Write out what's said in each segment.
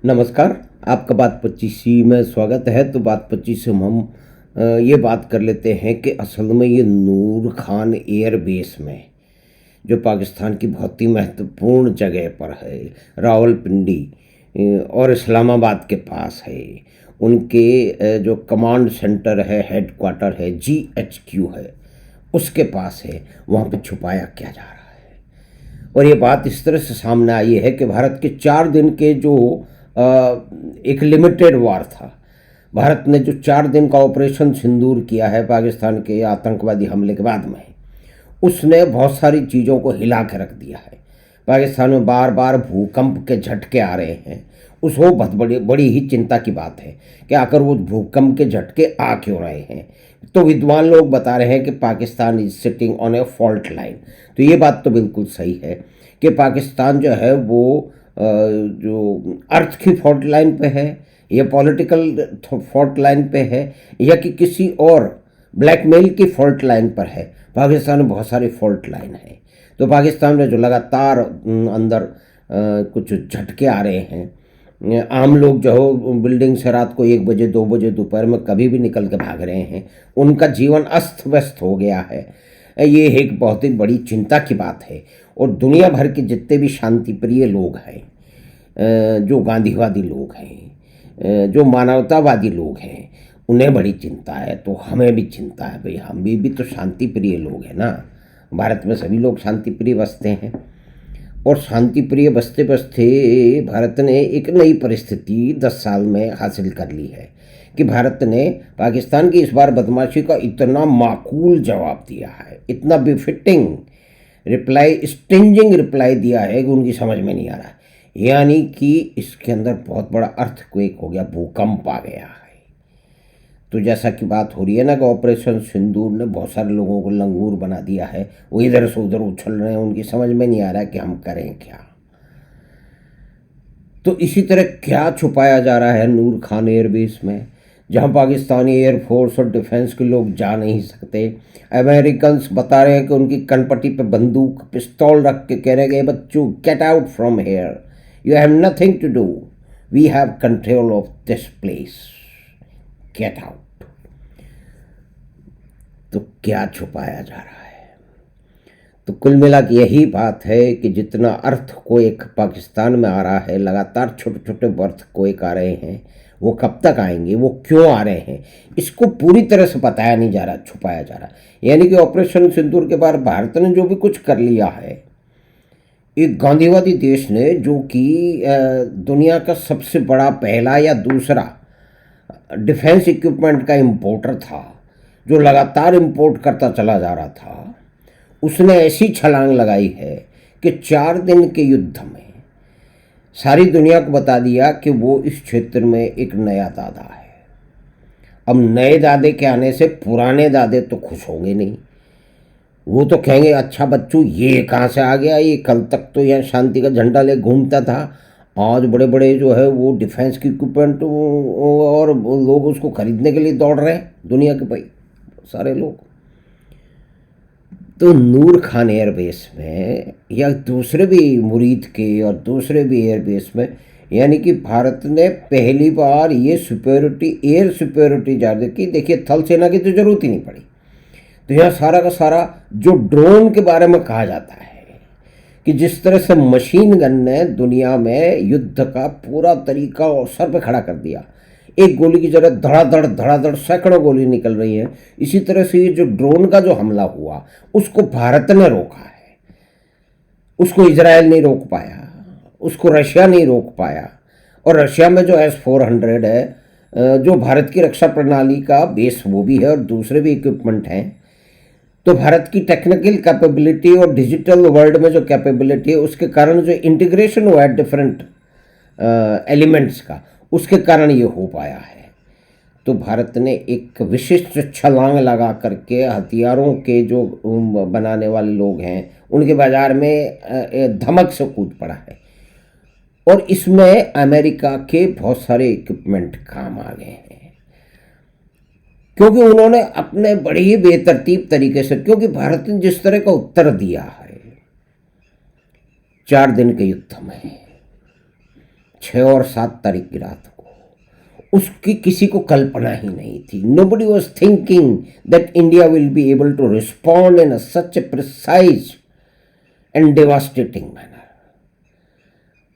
नमस्कार। आपका बात 25 में स्वागत है। तो बात 25 से हम ये बात कर लेते हैं कि असल में ये नूर खान एयर बेस में जो पाकिस्तान की बहुत ही महत्वपूर्ण जगह पर है, रावलपिंडी और इस्लामाबाद के पास है। उनके जो कमांड सेंटर है, हेड क्वार्टर है, GHQ है, उसके पास है। वहाँ पे छुपाया क्या जा रहा है? और ये बात इस तरह से सामने आई है कि भारत के 4 दिन के जो एक लिमिटेड वार था, भारत ने जो 4 दिन का ऑपरेशन सिंदूर किया है पाकिस्तान के आतंकवादी हमले के बाद में, उसने बहुत सारी चीज़ों को हिला के रख दिया है। पाकिस्तान में बार बार भूकंप के झटके आ रहे हैं। उस वो बहुत बड़ी बड़ी ही चिंता की बात है कि आखिर वो भूकंप के झटके आ क्यों रहे हैं। तो विद्वान लोग बता रहे हैं कि Pakistan is sitting on A fault line. तो ये बात तो बिल्कुल सही है कि पाकिस्तान जो है वो जो अर्थ की फॉल्ट लाइन पे है, या पॉलिटिकल फॉल्ट लाइन पे है, या कि किसी और ब्लैकमेल की फॉल्ट लाइन पर है। पाकिस्तान में बहुत सारी फॉल्ट लाइन है। तो पाकिस्तान में जो लगातार अंदर कुछ झटके आ रहे हैं, आम लोग जो हो बिल्डिंग से रात को 1 बजे 2 बजे दोपहर में कभी भी निकल के भाग रहे हैं, उनका जीवन अस्त व्यस्त हो गया है। ये एक बहुत ही बड़ी चिंता की बात है। और दुनिया भर के जितने भी शांति प्रिय लोग हैं, जो गांधीवादी लोग हैं, जो मानवतावादी लोग हैं, उन्हें बड़ी चिंता है। तो हमें भी चिंता है भाई, हम भी तो शांति प्रिय लोग हैं ना। भारत में सभी लोग शांति प्रिय बसते हैं। और शांति प्रिय बसते बसते भारत ने एक नई परिस्थिति 10 साल में हासिल कर ली है कि भारत ने पाकिस्तान की इस बार बदमाशी का इतना माकूल जवाब दिया है, इतना बिफिटिंग रिप्लाई, स्टिंजिंग रिप्लाई दिया है कि उनकी समझ में नहीं आ रहा। यानी कि इसके अंदर बहुत बड़ा अर्थक्वेक हो गया, भूकंप आ गया है। तो जैसा कि बात हो रही है ना कि ऑपरेशन सिंदूर ने बहुत सारे लोगों को लंगूर बना दिया है, वो इधर से उधर उछल रहे हैं, उनकी समझ में नहीं आ रहा है कि हम करें क्या। तो इसी तरह क्या छुपाया जा रहा है नूर खान एयरबेस में, जहां पाकिस्तानी एयरफोर्स और डिफेंस के लोग जा नहीं सकते। अमेरिकन्स बता रहे हैं कि उनकी कनपट्टी पे बंदूक पिस्तौल रख के कह रहे हैं बच्चों get out from here, you have nothing to do, we have control of this place, get out. तो क्या छुपाया जा रहा है? तो कुल मिला के यही बात है कि जितना अर्थ को एक पाकिस्तान में आ रहा है, लगातार छोटे छोटे बर्थ को एक आ रहे हैं, वो कब तक आएंगे, वो क्यों आ रहे हैं, इसको पूरी तरह से बताया नहीं जा रहा, छुपाया जा रहा। यानी कि ऑपरेशन सिंदूर के बाद भारत ने जो भी कुछ कर लिया है, एक गांधीवादी देश ने, जो कि दुनिया का सबसे बड़ा पहला या दूसरा डिफेंस इक्विपमेंट का इंपोर्टर था, जो लगातार इंपोर्ट करता चला जा रहा था, उसने ऐसी छलांग लगाई है कि 4 दिन के युद्ध में सारी दुनिया को बता दिया कि वो इस क्षेत्र में एक नया दादा है। अब नए दादे के आने से पुराने दादे तो खुश होंगे नहीं, वो तो कहेंगे अच्छा बच्चों ये कहाँ से आ गया, ये कल तक तो यहाँ शांति का झंडा ले घूमता था, आज बड़े बड़े जो है वो डिफेंस की इक्विपमेंट और लोग उसको खरीदने के लिए दौड़ रहे हैं, दुनिया के भाई सारे लोग। तो नूर खान एयरबेस में या दूसरे भी मुरीद के और दूसरे भी एयरबेस में, यानी कि भारत ने पहली बार ये सिक्योरिटी, एयर सिक्योरिटी जारी की। देखिए थल सेना की तो जरूरत ही नहीं पड़ी। तो यहाँ सारा का सारा जो ड्रोन के बारे में कहा जाता है कि जिस तरह से मशीन गन ने दुनिया में युद्ध का पूरा तरीका और सर पे खड़ा कर दिया, एक गोली की जगह धड़ाधड़ सैकड़ों गोली निकल रही है, इसी तरह से ये जो ड्रोन का जो हमला हुआ उसको भारत ने रोका है। उसको इजराइल नहीं रोक पाया, उसको रशिया नहीं रोक पाया। और रशिया में जो S-400 है, जो भारत की रक्षा प्रणाली का बेस वो भी है और दूसरे भी इक्विपमेंट हैं। तो भारत की टेक्निकल कैपेबिलिटी और डिजिटल वर्ल्ड में जो कैपेबिलिटी है, उसके कारण जो इंटीग्रेशन हुआ है डिफरेंट एलिमेंट्स का, उसके कारण ये हो पाया है। तो भारत ने एक विशिष्ट छलांग लगा करके हथियारों के जो बनाने वाले लोग हैं उनके बाजार में धमक से कूद पड़ा है। और इसमें अमेरिका के बहुत सारे इक्विपमेंट काम आ गए हैं, क्योंकि उन्होंने अपने बड़ी ही बेतरतीब तरीके से, क्योंकि भारत ने जिस तरह का उत्तर दिया है 4 दिन के युद्ध में, 6 और 7 तारीख की रात को, उसकी किसी को कल्पना ही नहीं थी। Nobody was thinking that India will be able to respond in such a precise and devastating manner.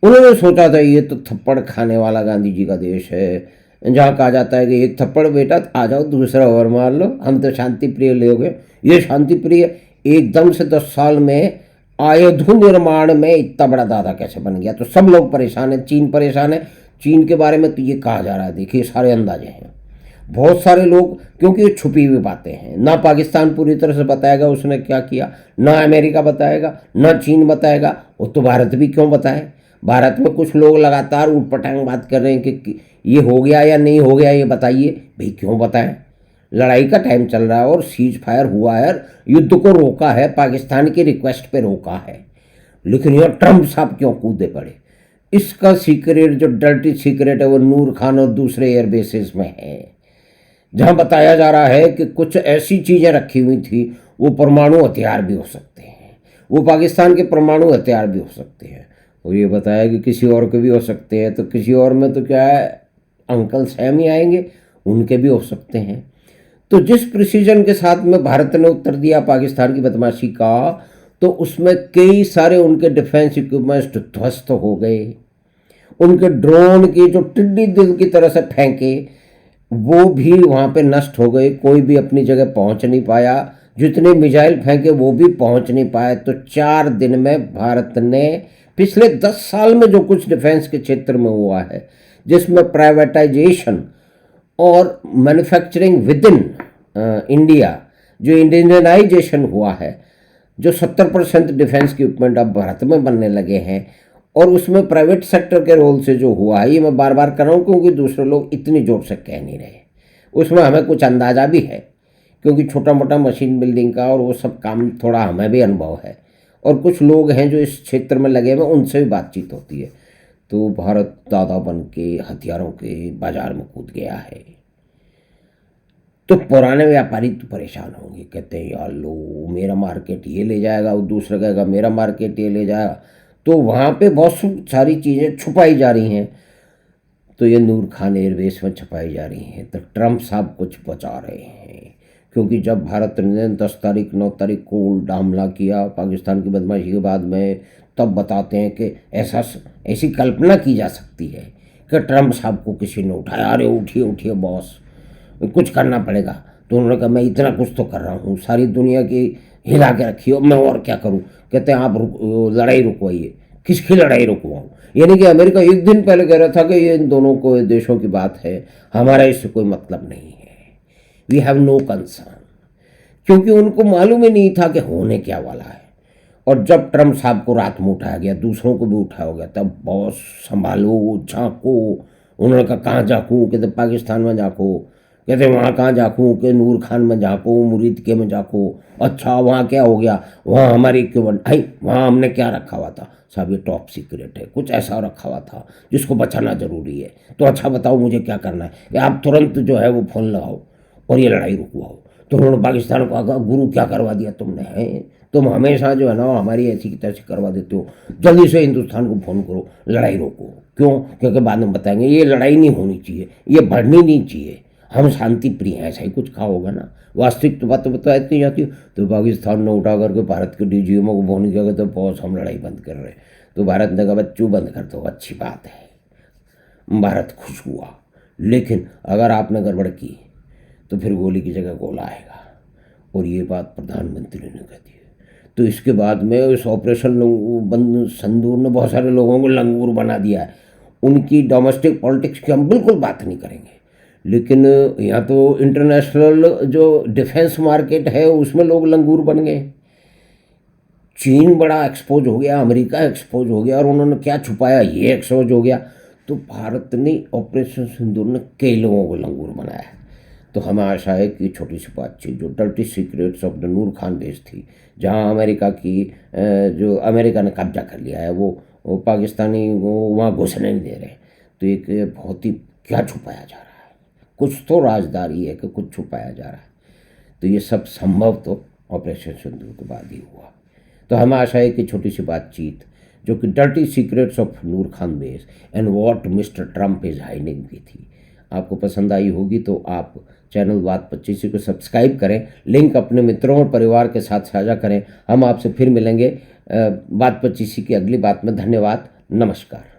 उन्होंने सोचा था ये तो थप्पड़ खाने वाला गांधी जी का देश है, जहाँ कहा जाता है कि एक थप्पड़ बेटा आ जाओ, दूसरा और मार लो, हम तो शांति प्रिय लोग हैं। ये शांति प्रिय एकदम से 10 साल में आयुध निर्माण में इतना बड़ा दादा कैसे बन गया? तो सब लोग परेशान हैं, चीन परेशान है। चीन के बारे में तो ये कहा जा रहा है, देखिए सारे अंदाजे हैं, बहुत सारे लोग, क्योंकि ये छुपी हुई बातें हैं। ना पाकिस्तान पूरी तरह से बताएगा उसने क्या किया, ना अमेरिका बताएगा, ना चीन बताएगा, वो तो भारत भी क्यों बताए। भारत में कुछ लोग लगातार ऊटपटांग बात कर रहे हैं कि ये हो गया या नहीं हो गया, ये बताइए भाई, क्यों बताएं? लड़ाई का टाइम चल रहा है और सीज फायर हुआ है, युद्ध को रोका है, पाकिस्तान की रिक्वेस्ट पे रोका है, लेकिन ये ट्रंप साहब क्यों कूदे पड़े? इसका सीक्रेट, जो डर्टी सीक्रेट है, वो नूर खान और दूसरे एयरबेसेस में है, जहां बताया जा रहा है कि कुछ ऐसी चीज़ें रखी हुई थी, वो परमाणु हथियार भी हो सकते हैं, वो पाकिस्तान के परमाणु हथियार भी हो सकते हैं। और ये बताया कि किसी और के भी हो सकते हैं, तो किसी और में तो क्या है, अंकल सैम ही आएंगे, उनके भी हो सकते हैं। तो जिस प्रिसीजन के साथ में भारत ने उत्तर दिया पाकिस्तान की बदमाशी का, तो उसमें कई सारे उनके डिफेंस इक्विपमेंट्स ध्वस्त हो गए। उनके ड्रोन की जो टिड्डी दिल की तरह से फेंके, वो भी वहाँ पे नष्ट हो गए, कोई भी अपनी जगह पहुँच नहीं पाया। जितने मिसाइल फेंके वो भी पहुँच नहीं पाए। तो 4 दिन में भारत ने पिछले 10 साल में जो कुछ डिफेंस के क्षेत्र में हुआ है, जिसमें प्राइवेटाइजेशन और मैन्युफैक्चरिंग विद इन इंडिया, जो इंडियनाइजेशन हुआ है, जो 70% डिफेंस इक्विपमेंट अब भारत में बनने लगे हैं, और उसमें प्राइवेट सेक्टर के रोल से जो हुआ है, ये मैं बार बार कर रहा हूँ क्योंकि दूसरे लोग इतनी जोर से कह नहीं रहे, उसमें हमें कुछ अंदाज़ा भी है, क्योंकि छोटा मोटा मशीन बिल्डिंग का और वो सब काम थोड़ा हमें भी अनुभव है, और कुछ लोग हैं जो इस क्षेत्र में लगे हुए, उनसे भी बातचीत होती है। तो भारत दादा बन के हथियारों के बाजार में कूद गया है। तो पुराने व्यापारी तो परेशान होंगे, कहते हैं यार लो, मेरा मार्केट ये ले जाएगा, वो दूसरा कहेगा मेरा मार्केट ये ले जाएगा। तो वहाँ पे बहुत सारी चीज़ें छुपाई जा रही हैं, तो ये नूर खान एयरबेस में छुपाई जा रही हैं। तो ट्रंप साहब कुछ बचा रहे हैं, क्योंकि जब भारत ने 10 तारीख 9 तारीख को उल्टा हमला किया पाकिस्तान की बदमाशी के बाद में, तब बताते हैं कि ऐसी कल्पना की जा सकती है कि ट्रंप साहब को किसी ने उठाया, अरे उठिए उठिए बॉस, कुछ करना पड़ेगा। तो उन्होंने कहा मैं इतना कुछ तो कर रहा हूँ, सारी दुनिया की हिला के रखी हो, मैं और क्या करूँ। कहते हैं आप लड़ाई रुकवाइए। किसकी लड़ाई रुकवाऊँ? यानी कि अमेरिका एक दिन पहले कह रहा था कि ये इन दोनों को देशों की बात है, हमारा इससे कोई मतलब नहीं है, वी हैव नो कंसर्न, क्योंकि उनको मालूम ही नहीं था कि होने क्या वाला है। और जब ट्रंप साहब को रात में उठाया गया, दूसरों को भी उठाया गया, तब बहुत संभालो, झांको। उन्होंने कहा कहाँ झाँकूँ? कहते पाकिस्तान में झाँको। कहते वहाँ कहाँ झाँकूँ? कि नूर खान में झाँको, मुरीद के में झाँको। अच्छा वहाँ क्या हो गया? वहाँ हमारी इक्विपमेंट आई, वहाँ हमने क्या रखा हुआ था? साहब ये टॉप सीक्रेट है, कुछ ऐसा रखा हुआ था जिसको बचाना जरूरी है। तो अच्छा बताओ मुझे क्या करना है? कि आप तुरंत जो है वो फ़ोन लगाओ और ये लड़ाई रुकवाओ। तो उन्होंने पाकिस्तान को कहा गुरु क्या करवा दिया तुमने, है तुम हमेशा जो है ना हमारी ऐसी की तैसी करवा देते हो, जल्दी से हिंदुस्तान को फ़ोन करो, लड़ाई रोको। क्यों? क्योंकि बाद में बताएंगे ये लड़ाई नहीं होनी चाहिए, ये बढ़नी नहीं चाहिए, हम शांति प्रिय हैं, ऐसा ही कुछ कहा होगा ना। वास्तविक तो बात बता इतनी जाती हो। तो पाकिस्तान ने उठा करके भारत के डीजीएमओ को फ़ोन किया, तो बॉस हम लड़ाई बंद कर रहे हैं। तो भारत ने कहा बच्चों बंद कर दो, अच्छी बात है, भारत खुश हुआ। लेकिन अगर आपने गड़बड़ की तो फिर गोली की जगह गोला आएगा, और ये बात प्रधानमंत्री ने कह दी। तो इसके बाद में इस ऑपरेशन संदूर ने बहुत सारे लोगों को लंगूर बना दिया है। उनकी डोमेस्टिक पॉलिटिक्स की हम बिल्कुल बात नहीं करेंगे, लेकिन यहाँ तो इंटरनेशनल जो डिफेंस मार्केट है उसमें लोग लंगूर बन गए। चीन बड़ा एक्सपोज हो गया, अमेरिका एक्सपोज हो गया, और उन्होंने क्या छुपाया ये एक्सपोज हो गया। तो भारत ने ऑपरेशन सिंदूर ने कई लोगों को लंगूर बनाया। तो हमें आशा है कि छोटी सी बातचीत जो dirty secrets of the Noor Khan base थी, जहां अमेरिका की जो अमेरिका ने कब्जा कर लिया है, वो पाकिस्तानी वो वहाँ घुसने नहीं दे रहे। तो एक बहुत ही क्या छुपाया जा रहा है, कुछ तो राजदारी है कि कुछ छुपाया जा रहा है। तो ये सब संभव तो ऑपरेशन सिंदूर के बाद ही हुआ। तो हमें आशा है कि छोटी सी बातचीत जो कि dirty secrets of Noor Khan base and what mister Trump is hiding भी थी। आपको पसंद आई होगी तो आप चैनल बात 25 को सब्सक्राइब करें, लिंक अपने मित्रों और परिवार के साथ साझा करें। हम आपसे फिर मिलेंगे बात 25 की अगली बात में। धन्यवाद, नमस्कार।